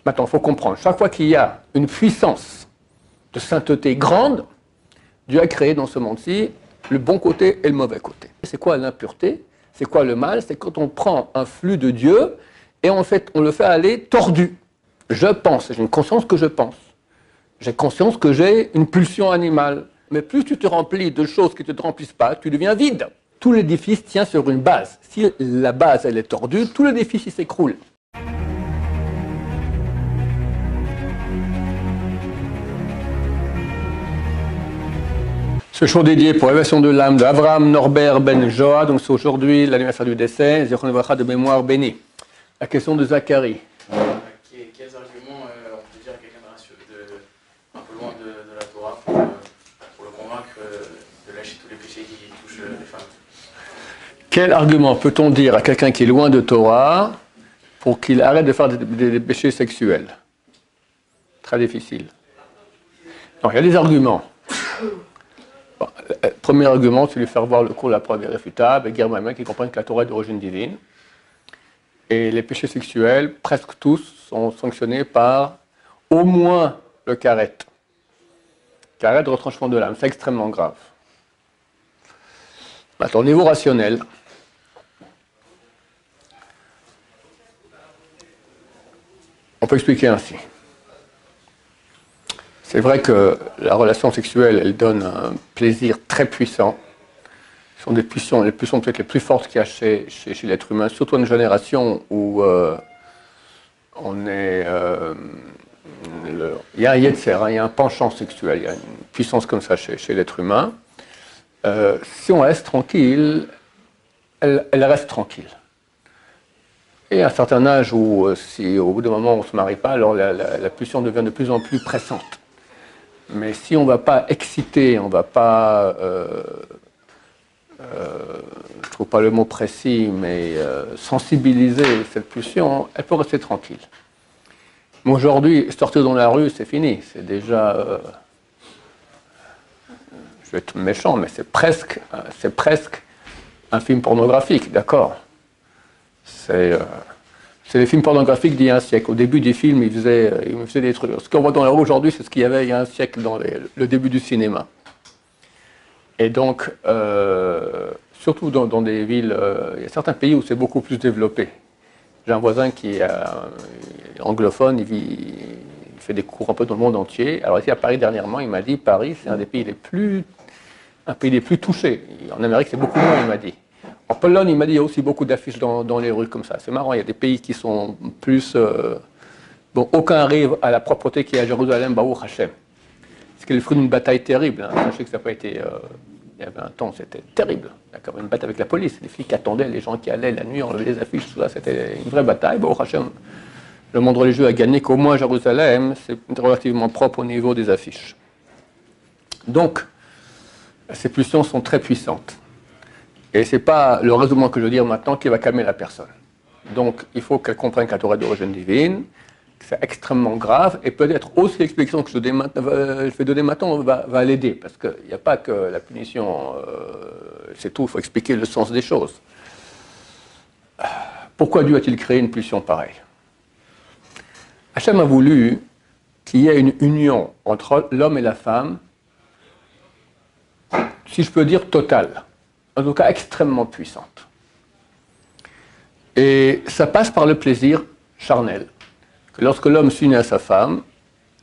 Maintenant, il faut comprendre, chaque fois qu'il y a une puissance de sainteté grande, Dieu a créé dans ce monde-ci le bon côté et le mauvais côté. C'est quoi l'impureté? C'est quoi le mal? C'est quand on prend un flux de Dieu et en fait, on le fait aller tordu. Je pense, j'ai une conscience que je pense. J'ai conscience que j'ai une pulsion animale. Mais plus tu te remplis de choses qui ne te remplissent pas, tu deviens vide. Tout l'édifice tient sur une base. Si la base elle est tordue, tout l'édifice s'écroule. Ce show dédié pour l'élévation de l'âme d'Avraham Norbert Ben Joa, donc c'est aujourd'hui l'anniversaire du décès, Zichron Livracha de mémoire béni. La question de Zacharie. Quels arguments on peut dire à quelqu'un un peu loin de la Torah pour le convaincre de lâcher tous les péchés qui touchent les femmes? Quel argument peut-on dire à quelqu'un qui est loin de Torah pour qu'il arrête de faire des péchés sexuels? Très difficile. Donc il y a des arguments. Bon, le premier argument, c'est lui faire voir le cours de la preuve irréfutable et guérir même qui comprennent que la Torah est d'origine divine. Et les péchés sexuels, presque tous, sont sanctionnés par au moins le karet. Karet de retranchement de l'âme, c'est extrêmement grave. Maintenant, au niveau rationnel, on peut expliquer ainsi. C'est vrai que la relation sexuelle, elle donne un plaisir très puissant. Ce sont des pulsions peut-être les plus fortes qu'il y a chez l'être humain, surtout une génération où il y a un yetzer, il y a un penchant sexuel, il y a une puissance comme ça chez l'être humain. Si on reste tranquille, elle reste tranquille. Et à un certain âge où, si au bout d'un moment on ne se marie pas, alors la pulsion devient de plus en plus pressante. Mais si on ne va pas exciter, on ne va pas, je ne trouve pas le mot précis, mais sensibiliser cette pulsion, elle peut rester tranquille. Mais aujourd'hui, sortir dans la rue, c'est fini. C'est déjà, je vais être méchant, mais c'est presque un film pornographique, d'accord? C'est les films pornographiques d'il y a un siècle. Au début des films, ils faisaient des trucs. Ce qu'on voit dans la rue aujourd'hui, c'est ce qu'il y avait il y a un siècle dans le début du cinéma. Et donc, surtout dans des villes, il y a certains pays où c'est beaucoup plus développé. J'ai un voisin qui est anglophone, il fait des cours un peu dans le monde entier. Alors ici à Paris, dernièrement, il m'a dit, Paris, c'est un pays les plus touchés. En Amérique, c'est beaucoup moins, il m'a dit. En Pologne, il m'a dit, il y a aussi beaucoup d'affiches dans les rues comme ça. C'est marrant, il y a des pays qui sont plus... bon, aucun arrive à la propreté qui est à Jérusalem, Baruch Hashem. Ce qui est le fruit d'une bataille terrible. Hein. Sachez que ça n'a pas été... il y avait un temps, c'était terrible. D'accord, une bataille avec la police. Les flics attendaient, les gens qui allaient la nuit, enlevaient les affiches, tout ça. C'était une vraie bataille. Baruch Hashem, le monde religieux a gagné qu'au moins Jérusalem, c'est relativement propre au niveau des affiches. Donc, ces pulsions sont très puissantes. Et ce n'est pas le raisonnement que je veux dire maintenant qui va calmer la personne. Donc, il faut qu'elle comprenne que la Torah est d'origine divine, que c'est extrêmement grave, et peut-être aussi l'explication que je vais donner maintenant va l'aider, parce qu'il n'y a pas que la punition, c'est tout, il faut expliquer le sens des choses. Pourquoi Dieu a-t-il créé une pulsion pareille? Hachem a voulu qu'il y ait une union entre l'homme et la femme, si je peux dire totale. En tout cas extrêmement puissante. Et ça passe par le plaisir charnel. Que lorsque l'homme s'unit à sa femme,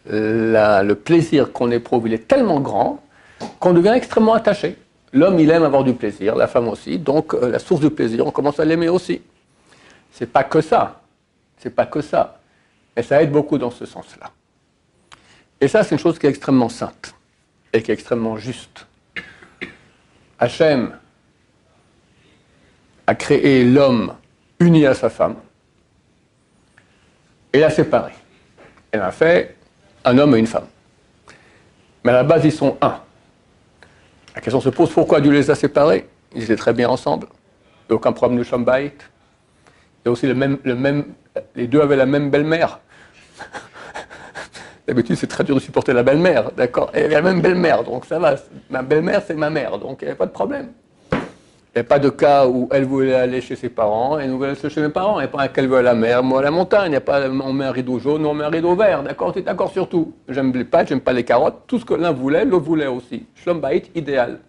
le plaisir qu'on éprouve, il est tellement grand qu'on devient extrêmement attaché. L'homme, il aime avoir du plaisir, la femme aussi, donc la source du plaisir, on commence à l'aimer aussi. C'est pas que ça. C'est pas que ça. Mais ça aide beaucoup dans ce sens-là. Et ça, c'est une chose qui est extrêmement sainte et qui est extrêmement juste. Hachem a créé l'homme uni à sa femme et l'a séparé. Elle a fait un homme et une femme. Mais à la base, ils sont un. La question se pose, pourquoi Dieu les a séparés? Ils étaient très bien ensemble. Il n'y a aucun problème de Shambait. Il y a aussi les deux avaient la même belle-mère. D'habitude, c'est très dur de supporter la belle-mère, d'accord? Et il y avait la même belle-mère, donc ça va. Ma belle-mère, c'est ma mère, donc il n'y avait pas de problème. Il n'y a pas de cas où elle voulait aller chez ses parents et nous voulons aller chez mes parents. Il n'y a pas qu'elle veut à la mer, moi à la montagne. Il n'y a pas on met un rideau jaune, on met un rideau vert. D'accord? Tu es d'accord sur tout. J'aime les pâtes, j'aime pas les carottes. Tout ce que l'un voulait, l'autre voulait aussi. Shlom Bayit idéal.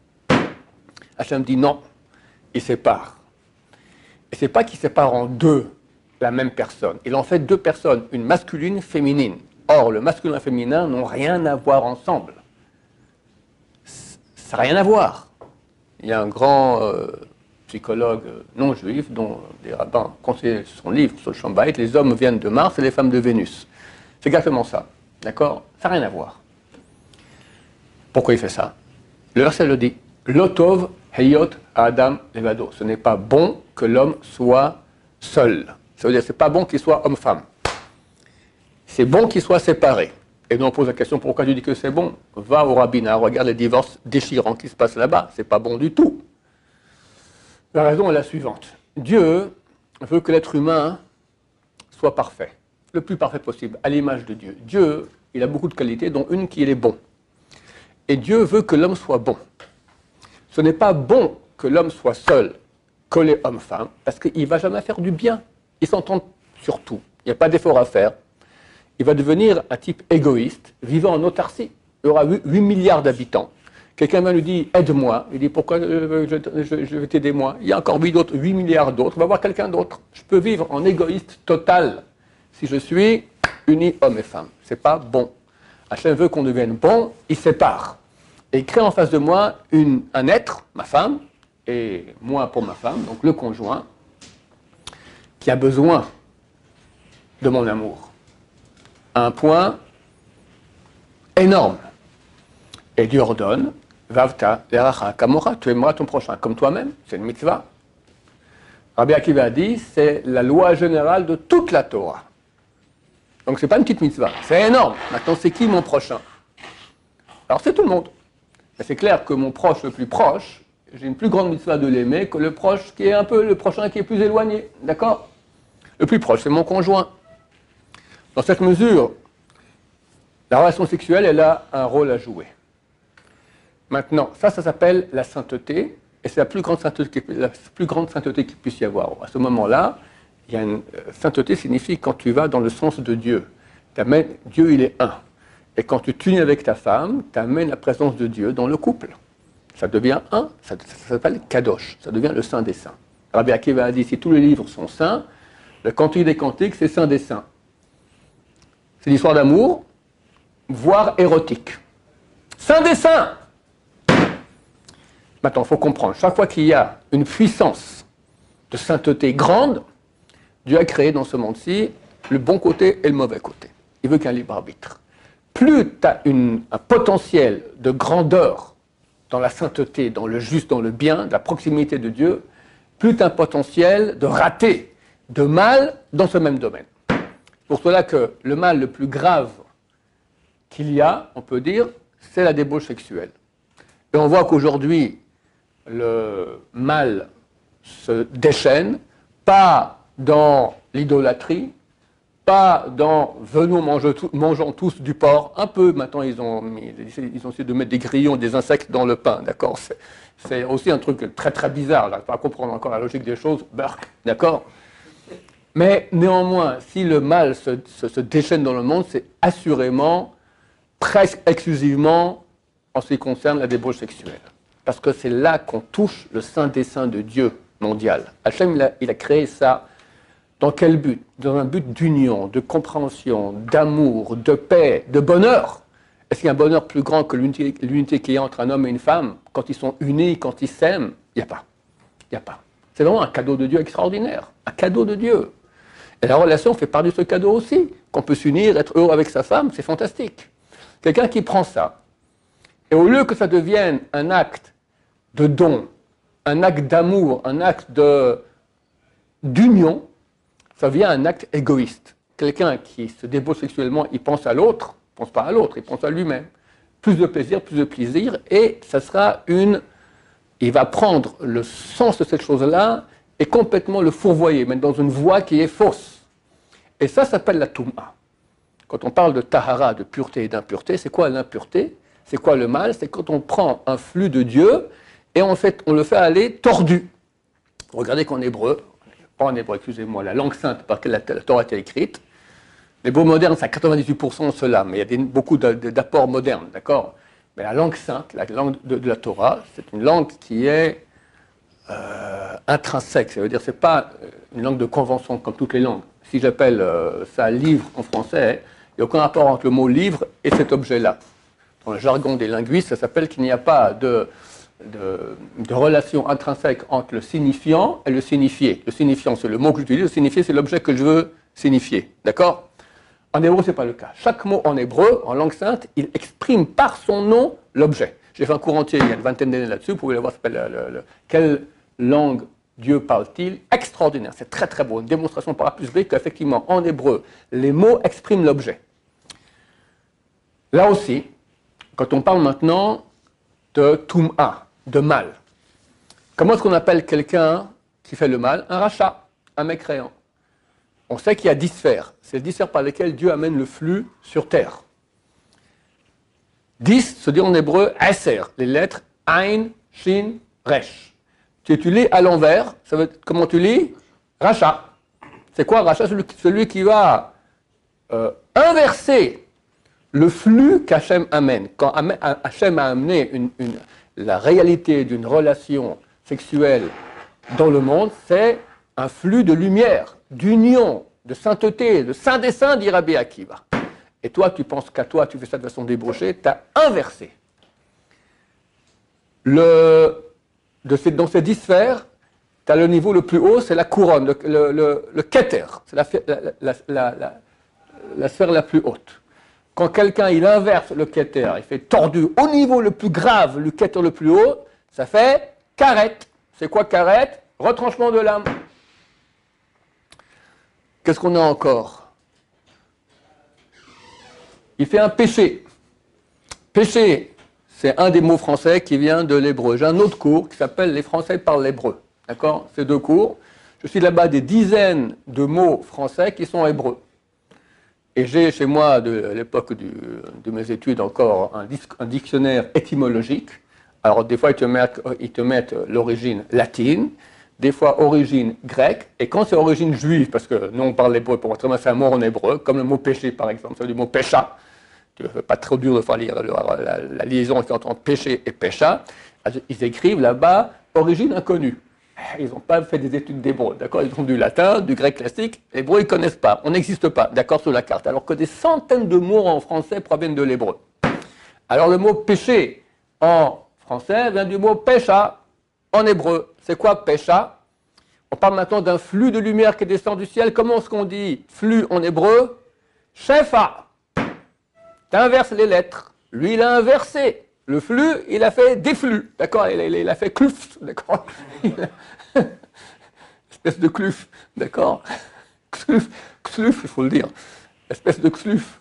Hachem dit non. Il sépare. Et c'est pas qu'il sépare en deux la même personne. Il en fait deux personnes, une masculine, une féminine. Or, le masculin et le féminin n'ont rien à voir ensemble. Ça n'a rien à voir. Il y a un grand psychologue non juif dont des rabbins conseillent son livre sur le Shlom Bayit, les hommes viennent de Mars et les femmes de Vénus. C'est exactement ça. D'accord? Ça n'a rien à voir. Pourquoi il fait ça? Le verset le dit. Lotov heyot adam levado. Ce n'est pas bon que l'homme soit seul. Ça veut dire que ce n'est pas bon qu'il soit homme-femme. C'est bon qu'il soit séparé. Et nous on pose la question, pourquoi tu dis que c'est bon? Va au rabbinat, regarde les divorces déchirants qui se passent là-bas. C'est pas bon du tout. La raison est la suivante. Dieu veut que l'être humain soit parfait, le plus parfait possible, à l'image de Dieu. Dieu, il a beaucoup de qualités, dont une qui est bon. Et Dieu veut que l'homme soit bon. Ce n'est pas bon que l'homme soit seul, collé homme-femme, parce qu'il ne va jamais faire du bien. Ils s'entendent sur tout. Il n'y a pas d'effort à faire. Il va devenir un type égoïste, vivant en autarcie. Il y aura 8 milliards d'habitants. Quelqu'un va lui dire « aide-moi ». Il dit « pourquoi je vais t'aider moi ?» Il y a encore 8 milliards d'autres. Il va voir quelqu'un d'autre. Je peux vivre en égoïste total si je suis uni homme et femme. Ce n'est pas bon. Hachem veut qu'on devienne bon, il sépare. Et il crée en face de moi un être, ma femme, et moi pour ma femme, donc le conjoint, qui a besoin de mon amour. À un point énorme. Et Dieu ordonne, Vavta, Leracha, Kamora, tu aimeras ton prochain comme toi-même, c'est une mitzvah. Rabbi Akiva a dit, c'est la loi générale de toute la Torah. Donc c'est pas une petite mitzvah, c'est énorme. Maintenant, c'est qui mon prochain? Alors c'est tout le monde. Mais c'est clair que mon proche le plus proche, j'ai une plus grande mitzvah de l'aimer que le proche qui est un peu le prochain qui est plus éloigné. D'accord? Le plus proche, c'est mon conjoint. Dans cette mesure, la relation sexuelle, elle a un rôle à jouer. Maintenant, ça s'appelle la sainteté, et c'est la plus grande sainteté qu'il puisse y avoir. À ce moment-là, il y a une sainteté signifie quand tu vas dans le sens de Dieu. Dieu, il est un. Et quand tu t'unis avec ta femme, tu amènes la présence de Dieu dans le couple. Ça devient un, ça s'appelle Kadosh, ça devient le saint des saints. Rabbi Akiva a dit, si tous les livres sont saints, le Cantique des Cantiques, c'est saint des saints. C'est l'histoire d'amour, voire érotique. Saint des saints! Maintenant, il faut comprendre, chaque fois qu'il y a une puissance de sainteté grande, Dieu a créé dans ce monde-ci le bon côté et le mauvais côté. Il veut qu'un libre arbitre. Plus tu as un potentiel de grandeur dans la sainteté, dans le juste, dans le bien, de la proximité de Dieu, plus tu as un potentiel de raté, de mal dans ce même domaine. Pour cela que le mal le plus grave qu'il y a, on peut dire, c'est la débauche sexuelle. Et on voit qu'aujourd'hui, le mal se déchaîne, pas dans l'idolâtrie, pas dans venons mangeons tous du porc. Un peu, maintenant ils ont essayé de mettre des grillons, des insectes dans le pain, d'accord? C'est aussi un truc très très bizarre, j'arrive pas à comprendre encore la logique des choses, d'accord? Mais néanmoins, si le mal se déchaîne dans le monde, c'est assurément, presque exclusivement, en ce qui concerne la débauche sexuelle. Parce que c'est là qu'on touche le saint des saints de Dieu mondial. Hachem, il a créé ça. Dans quel but? Dans un but d'union, de compréhension, d'amour, de paix, de bonheur. Est-ce qu'il y a un bonheur plus grand que l'unité qu'il y a entre un homme et une femme quand ils sont unis, quand ils s'aiment? Il n'y a pas. Il n'y a pas. C'est vraiment un cadeau de Dieu extraordinaire. Un cadeau de Dieu. Et la relation fait part de ce cadeau aussi. Qu'on peut s'unir, être heureux avec sa femme, c'est fantastique. Quelqu'un qui prend ça, et au lieu que ça devienne un acte de don, un acte d'amour, un acte d'union, ça devient un acte égoïste. Quelqu'un qui se débauche sexuellement, il pense à l'autre, il ne pense pas à l'autre, il pense à lui-même. Plus de plaisir, et ça sera il va prendre le sens de cette chose-là et complètement le fourvoyer, mettre dans une voie qui est fausse. Et ça s'appelle la Touma. Quand on parle de Tahara, de pureté et d'impureté, c'est quoi l'impureté? C'est quoi le mal? C'est quand on prend un flux de Dieu et en fait, on le fait aller tordu. Regardez qu'en hébreu, pas en hébreu, excusez-moi, la langue sainte par laquelle la Torah a été écrite, l'hébreu moderne, c'est à 98% cela, mais il y a beaucoup d'apports modernes, d'accord? Mais la langue sainte, la langue de la Torah, c'est une langue qui est intrinsèque. Ça veut dire que ce n'est pas une langue de convention comme toutes les langues. Si j'appelle ça livre en français, il n'y a aucun rapport entre le mot livre et cet objet-là. Dans le jargon des linguistes, ça s'appelle qu'il n'y a pas de relation intrinsèque entre le signifiant et le signifié. Le signifiant, c'est le mot que j'utilise, le signifié, c'est l'objet que je veux signifier. D'accord? En hébreu, ce n'est pas le cas. Chaque mot en hébreu, en langue sainte, il exprime par son nom l'objet. J'ai fait un cours entier il y a une vingtaine d'années là-dessus, vous pouvez le voir, ça s'appelle quelle langue Dieu parle-t-il? Extraordinaire, c'est très très beau, une démonstration par A plus B qu'effectivement en hébreu, les mots expriment l'objet. Là aussi, quand on parle maintenant de tum'a, de mal, comment est-ce qu'on appelle quelqu'un qui fait le mal? Un rachat, un mécréant. On sait qu'il y a 10 sphères, c'est les 10 sphères par lesquelles Dieu amène le flux sur terre. 10 se dit en hébreu Eser, les lettres Ain, Shin, Resh. Tu lis à l'envers, ça veut, comment tu lis? Rachat. C'est quoi rachat? Celui qui va inverser le flux qu'Hachem amène. Quand Hachem a amené la réalité d'une relation sexuelle dans le monde, c'est un flux de lumière, d'union, de sainteté, de saint des saints, dit Rabbi Akiva. Et toi, tu penses qu'à toi, tu fais ça de façon débauchée, tu as inversé. Dans ces 10 sphères, tu as le niveau le plus haut, c'est la couronne, le keter, c'est la sphère la plus haute. Quand quelqu'un il inverse le keter, il fait tordu au niveau le plus grave, le keter le plus haut, ça fait karet. C'est quoi karet? Retranchement de l'âme. Qu'est-ce qu'on a encore? Il fait un péché. Péché, c'est un des mots français qui vient de l'hébreu. J'ai un autre cours qui s'appelle Les Français parlent l'hébreu. D'accord? Ces deux cours. Je suis là-bas des dizaines de mots français qui sont hébreux. Et j'ai chez moi, de l'époque de mes études, encore un dictionnaire étymologique. Alors, des fois, ils te mettent l'origine latine, des fois origine grecque, et quand c'est origine juive, parce que nous, on parle l'hébreu, pour moi, c'est un mot en hébreu, comme le mot péché, par exemple, c'est du mot pécha. C'est pas trop dur de faire lire la liaison entre péché et pécha. Ils écrivent là-bas origine inconnue. Ils n'ont pas fait des études d'hébreu, d'accord? Ils ont du latin, du grec classique. L'hébreu, ils ne connaissent pas. On n'existe pas, d'accord, sur la carte. Alors que des centaines de mots en français proviennent de l'hébreu. Alors le mot péché en français vient du mot pécha en hébreu. C'est quoi pécha? On parle maintenant d'un flux de lumière qui descend du ciel. Comment est-ce qu'on dit flux en hébreu? Shefa. Tu inverses les lettres. Lui, il a inversé. Le flux, il a fait des flux, d'accord? Il a fait cluf, d'accord? Espèce de cluf, d'accord? Xluf, il faut le dire. Espèce de xluf.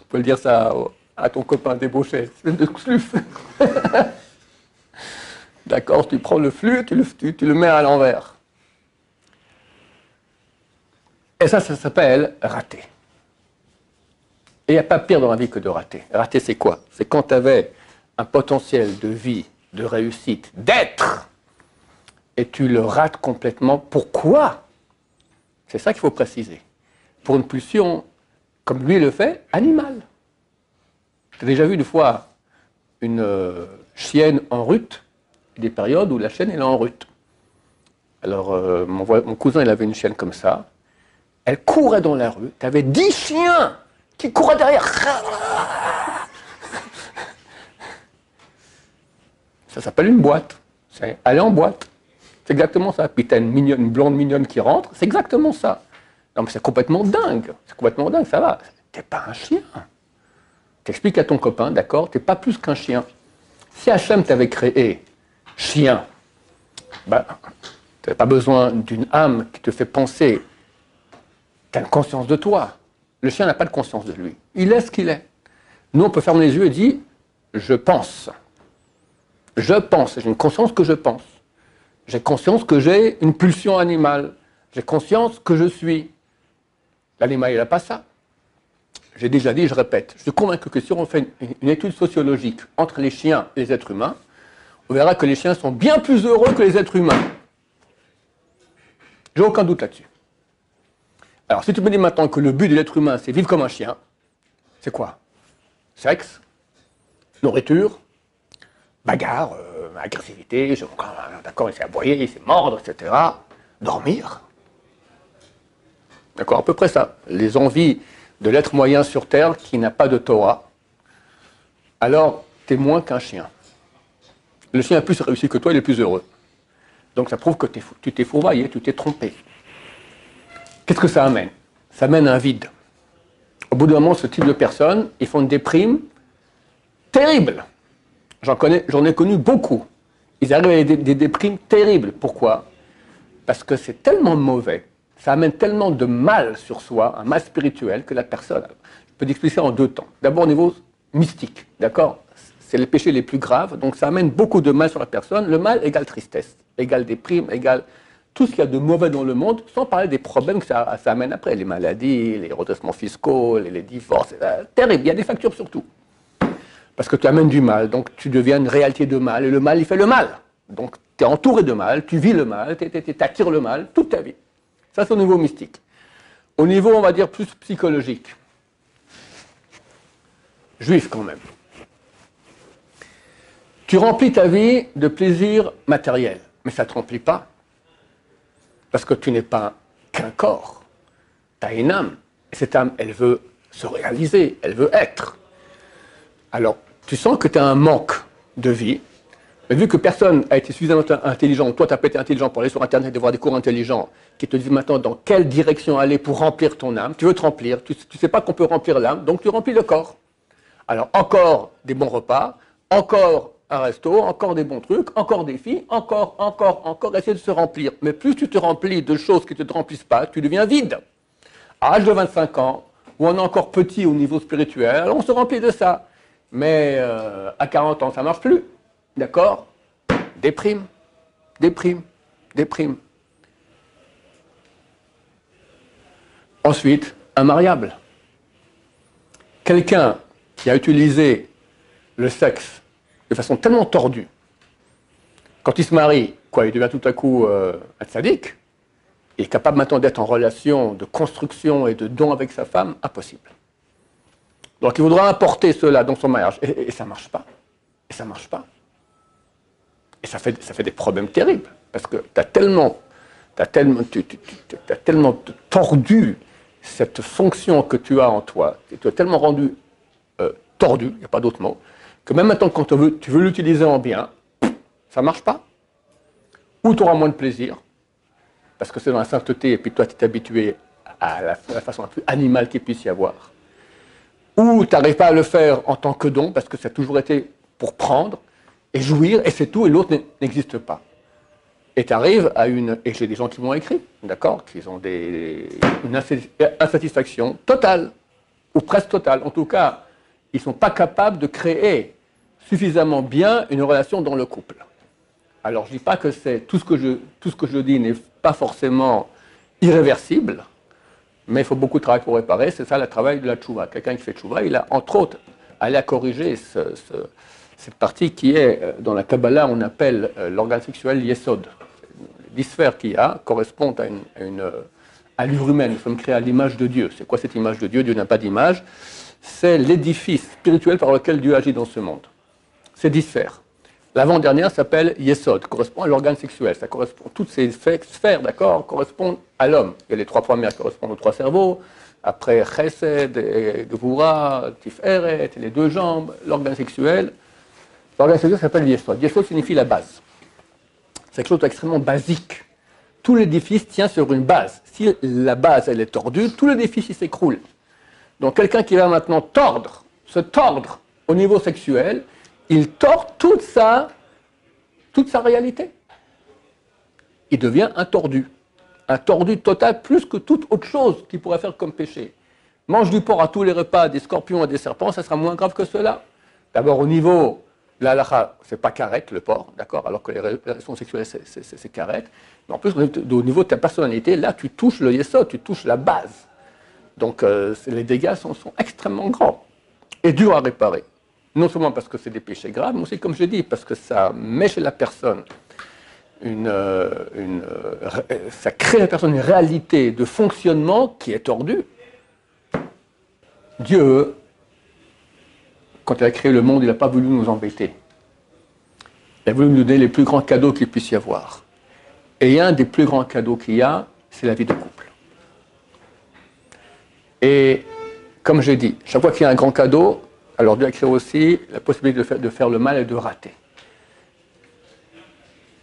On peut le dire ça à ton copain débauché. Espèce de xluf. D'accord? Tu prends le flux, tu le mets à l'envers. Et ça s'appelle rater. Et il n'y a pas pire dans la vie que de rater. Rater, c'est quoi? C'est quand tu avais un potentiel de vie, de réussite, d'être, et tu le rates complètement. Pourquoi? C'est ça qu'il faut préciser. Pour une pulsion, comme lui le fait, animale. Tu as déjà vu une fois une chienne en rut, des périodes où la chienne elle est en rut. Alors, mon cousin, il avait une chienne comme ça. Elle courait dans la rue. Tu avais 10 chiens qui couraient derrière. Ça s'appelle une boîte. C'est aller en boîte. C'est exactement ça. Puis tu as une blonde mignonne qui rentre. C'est exactement ça. Non, mais c'est complètement dingue. C'est complètement dingue, ça va. T'es pas un chien. T'expliques à ton copain, d'accord, t'es pas plus qu'un chien. Si Hachem t'avait créé chien, ben, tu n'as pas besoin d'une âme qui te fait penser. Tu as une conscience de toi. Le chien n'a pas de conscience de lui. Il est ce qu'il est. Nous, on peut fermer les yeux et dire « je pense ». Je pense, j'ai une conscience que je pense. J'ai conscience que j'ai une pulsion animale. J'ai conscience que je suis. L'animal, il n'a pas ça. J'ai déjà dit, je répète, je suis convaincu que si on fait une étude sociologique entre les chiens et les êtres humains, on verra que les chiens sont bien plus heureux que les êtres humains. J'ai aucun doute là-dessus. Alors, si tu me dis maintenant que le but de l'être humain, c'est vivre comme un chien, c'est quoi? Sexe, nourriture, bagarre, agressivité, d'accord, il s'est aboyer, il s'est mordre, etc. Dormir. D'accord, à peu près ça. Les envies de l'être moyen sur Terre qui n'a pas de Torah, alors tu es moins qu'un chien. Le chien a plus réussi que toi, il est plus heureux. Donc ça prouve que tu t'es fourvoyé, tu t'es trompé. Qu'est-ce que ça amène? Ça amène un vide. Au bout d'un moment, ce type de personnes, ils font une déprime terrible. J'en ai connu beaucoup. Ils arrivent à des déprimes terribles. Pourquoi? Parce que c'est tellement mauvais, ça amène tellement de mal sur soi, un mal spirituel, que la personne, je peux t'expliquer en deux temps. D'abord au niveau mystique, d'accord? C'est les péchés les plus graves, donc ça amène beaucoup de mal sur la personne. Le mal égale tristesse, égale déprime, égale tout ce qu'il y a de mauvais dans le monde, sans parler des problèmes que ça amène après, les maladies, les redressements fiscaux, les divorces, c'est terrible, il y a des factures surtout. Parce que tu amènes du mal, donc tu deviens une réalité de mal, et le mal, il fait le mal. Donc tu es entouré de mal, tu vis le mal, tu attires le mal toute ta vie. Ça, c'est au niveau mystique. Au niveau, on va dire, plus psychologique. Juif, quand même. Tu remplis ta vie de plaisir matériel, mais ça ne te remplit pas. Parce que tu n'es pas qu'un corps. Tu as une âme. Et cette âme, elle veut se réaliser, elle veut être. Alors, tu sens que tu as un manque de vie, mais vu que personne n'a été suffisamment intelligent, toi tu n'as pas été intelligent pour aller sur Internet et voir des cours intelligents qui te disent maintenant dans quelle direction aller pour remplir ton âme, tu veux te remplir, tu ne sais pas qu'on peut remplir l'âme, donc tu remplis le corps. Alors encore des bons repas, encore un resto, encore des bons trucs, encore des filles, encore, essayer de se remplir. Mais plus tu te remplis de choses qui ne te remplissent pas, tu deviens vide. À l'âge de 25 ans, où on est encore petit au niveau spirituel, on se remplit de ça. Mais à 40 ans, ça ne marche plus. D'accord? Déprime. Ensuite, un mariable. Quelqu'un qui a utilisé le sexe de façon tellement tordue, quand il se marie, il devient tout à coup un tzaddik, il est capable maintenant d'être en relation de construction et de don avec sa femme, impossible. Donc il voudra importer cela dans son mariage, et ça ne marche pas. Et ça fait des problèmes terribles, parce que tu as tellement tordu cette fonction que tu as en toi, et tu as tellement rendu tordu, il n'y a pas d'autre mot, que même maintenant quand tu veux l'utiliser en bien, ça ne marche pas. Ou tu auras moins de plaisir, parce que c'est dans la sainteté, et puis toi tu es habitué à la façon la plus animale qu'il puisse y avoir. Ou tu n'arrives pas à le faire en tant que don, parce que ça a toujours été pour prendre, et jouir, et c'est tout, et l'autre n'existe pas. Et tu arrives à et j'ai des gens qui m'ont écrit, d'accord, qui ont une insatisfaction totale, ou presque totale. En tout cas, ils ne sont pas capables de créer suffisamment bien une relation dans le couple. Alors, je ne dis pas que tout ce que je dis n'est pas forcément irréversible, mais il faut beaucoup de travail pour réparer. C'est ça le travail de la tchouva. Quelqu'un qui fait tchouva, il a entre autres allé à corriger cette partie qui est, dans la Kabbalah, on appelle l'organe sexuel yesod. Les 10 sphères qu'il y a correspondent à l'œuvre humaine. Nous sommes créés à l'image de Dieu. C'est quoi cette image de Dieu? Dieu n'a pas d'image. C'est l'édifice spirituel par lequel Dieu agit dans ce monde. C'est 10 sphères. L'avant-dernière s'appelle Yesod, correspond à l'organe sexuel. Ça correspond, toutes ces sphères, d'accord, correspondent à l'homme. Il y a les 3 premières qui correspondent aux 3 cerveaux. Après, Chesed, Gvura, Tiferet, les 2 jambes, l'organe sexuel. L'organe sexuel s'appelle Yesod. Yesod signifie la base. C'est quelque chose d'extrêmement basique. Tout l'édifice tient sur une base. Si la base, elle est tordue, tout l'édifice, il s'écroule. Donc quelqu'un qui va maintenant se tordre au niveau sexuel, il tord toute sa réalité. Il devient un tordu total, plus que toute autre chose qu'il pourrait faire comme péché. Mange du porc à tous les repas, des scorpions et des serpents, ça sera moins grave que cela. D'abord au niveau de la halakha, c'est pas karet le porc, d'accord, alors que les relations sexuelles c'est karet. Mais en plus au niveau de ta personnalité, là tu touches le yesod, tu touches la base. Donc les dégâts sont extrêmement grands et durs à réparer. Non seulement parce que c'est des péchés graves, mais aussi, comme je dis, parce que ça met chez la personne ça crée à la personne une réalité de fonctionnement qui est tordue. Dieu, quand il a créé le monde, il n'a pas voulu nous embêter. Il a voulu nous donner les plus grands cadeaux qu'il puisse y avoir. Et un des plus grands cadeaux qu'il y a, c'est la vie de couple. Et comme j'ai dit, chaque fois qu'il y a un grand cadeau, alors Dieu a créé aussi la possibilité de faire le mal et de rater.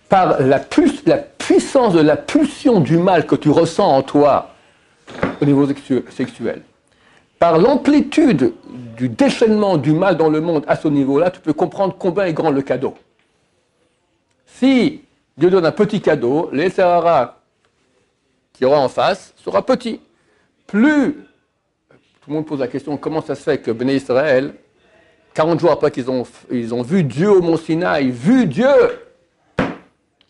Par la puissance de la pulsion du mal que tu ressens en toi au niveau sexuel, par l'amplitude du déchaînement du mal dans le monde à ce niveau-là, tu peux comprendre combien est grand le cadeau. Si Dieu donne un petit cadeau, l'Essara qui aura en face sera petit. Plus, tout le monde pose la question, comment ça se fait que Béné Israël, 40 jours après qu'ils ont vu Dieu au mont Sinaï, vu Dieu,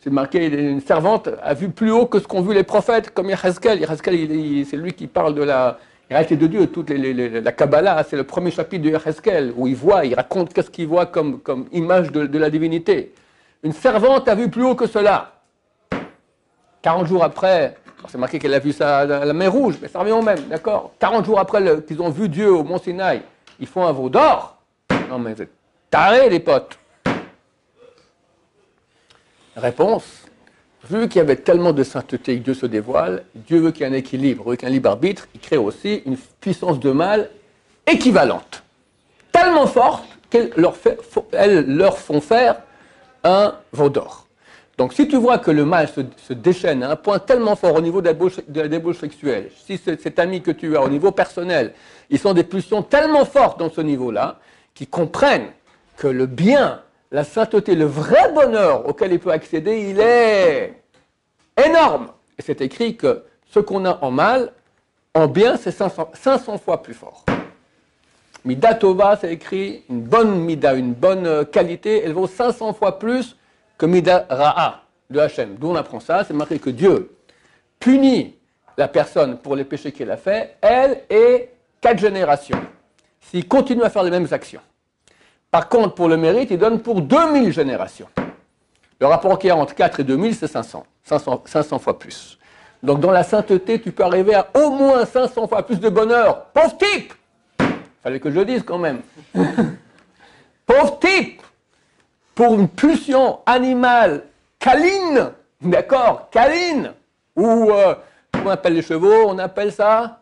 c'est marqué, une servante a vu plus haut que ce qu'ont vu les prophètes, comme Yechezkel. Yechezkel, c'est lui qui parle de la réalité de Dieu. Toute la Kabbalah, c'est le premier chapitre de Yechezkel, où il raconte qu'est-ce qu'il voit comme image de la divinité. Une servante a vu plus haut que cela. 40 jours après, c'est marqué qu'elle a vu ça à la mer Rouge, mais ça revient au même, d'accord. 40 jours après qu'ils ont vu Dieu au mont Sinaï, ils font un veau d'or. Non mais vous êtes tarés les potes. Réponse, vu qu'il y avait tellement de sainteté que Dieu se dévoile, Dieu veut qu'il y ait un équilibre, veut qu'il y ait un libre arbitre, il crée aussi une puissance de mal équivalente. Tellement forte qu'elles leur font faire un veau d'or. Donc si tu vois que le mal se déchaîne à un point tellement fort au niveau de la débauche sexuelle, si cet ami que tu as au niveau personnel, ils sont des pulsions tellement fortes dans ce niveau-là, qu'ils comprennent que le bien, la sainteté, le vrai bonheur auquel il peut accéder, il est énorme. Et c'est écrit que ce qu'on a en mal, en bien, c'est 500 fois plus fort. Mida Tova, c'est écrit, une bonne Mida, une bonne qualité, elle vaut 500 fois plus que Mida Ra'a de Hachem. D'où on apprend ça, c'est marqué que Dieu punit la personne pour les péchés qu'elle a fait, elle et 4 générations, s'il continue à faire les mêmes actions. Par contre, pour le mérite, il donne pour 2000 générations. Le rapport qu'il y a entre 4 et 2000, c'est 500 fois plus. Donc dans la sainteté, tu peux arriver à au moins 500 fois plus de bonheur. Pauvre type! Fallait que je le dise quand même. Pauvre type! Pour une pulsion animale câline, d'accord, câline, ou on appelle les chevaux, on appelle ça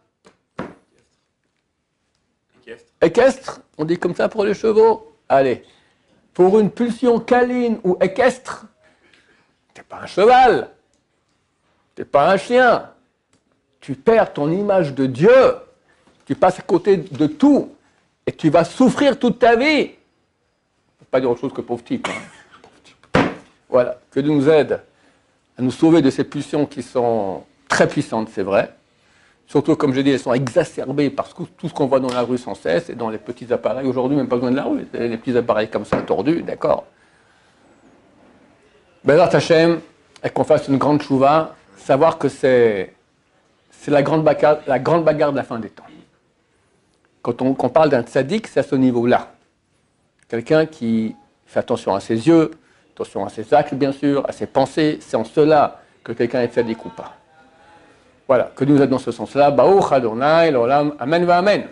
équestre, on dit comme ça pour les chevaux. Allez, pour une pulsion câline ou équestre, t'es pas un cheval, t'es pas un chien, tu perds ton image de Dieu, tu passes à côté de tout, et tu vas souffrir toute ta vie. Faut pas dire autre chose que pauvre type. Hein. Voilà, que Dieu nous aide à nous sauver de ces pulsions qui sont très puissantes, c'est vrai. Surtout, comme je dis, elles sont exacerbées par tout ce qu'on voit dans la rue sans cesse et dans les petits appareils. Aujourd'hui, même pas besoin de la rue, les petits appareils comme ça, tordus, d'accord. Bezrat Hashem, et qu'on fasse une grande chouva, savoir que c'est la grande bagarre de la fin des temps. Quand on parle d'un tzaddik, c'est à ce niveau-là. Quelqu'un qui fait attention à ses yeux, attention à ses actes, bien sûr, à ses pensées. C'est en cela que quelqu'un est tzaddik ou pas. Voilà, que Dieu nous aide dans ce sens-là. Baruch Adonai, l'olam, amen va amen.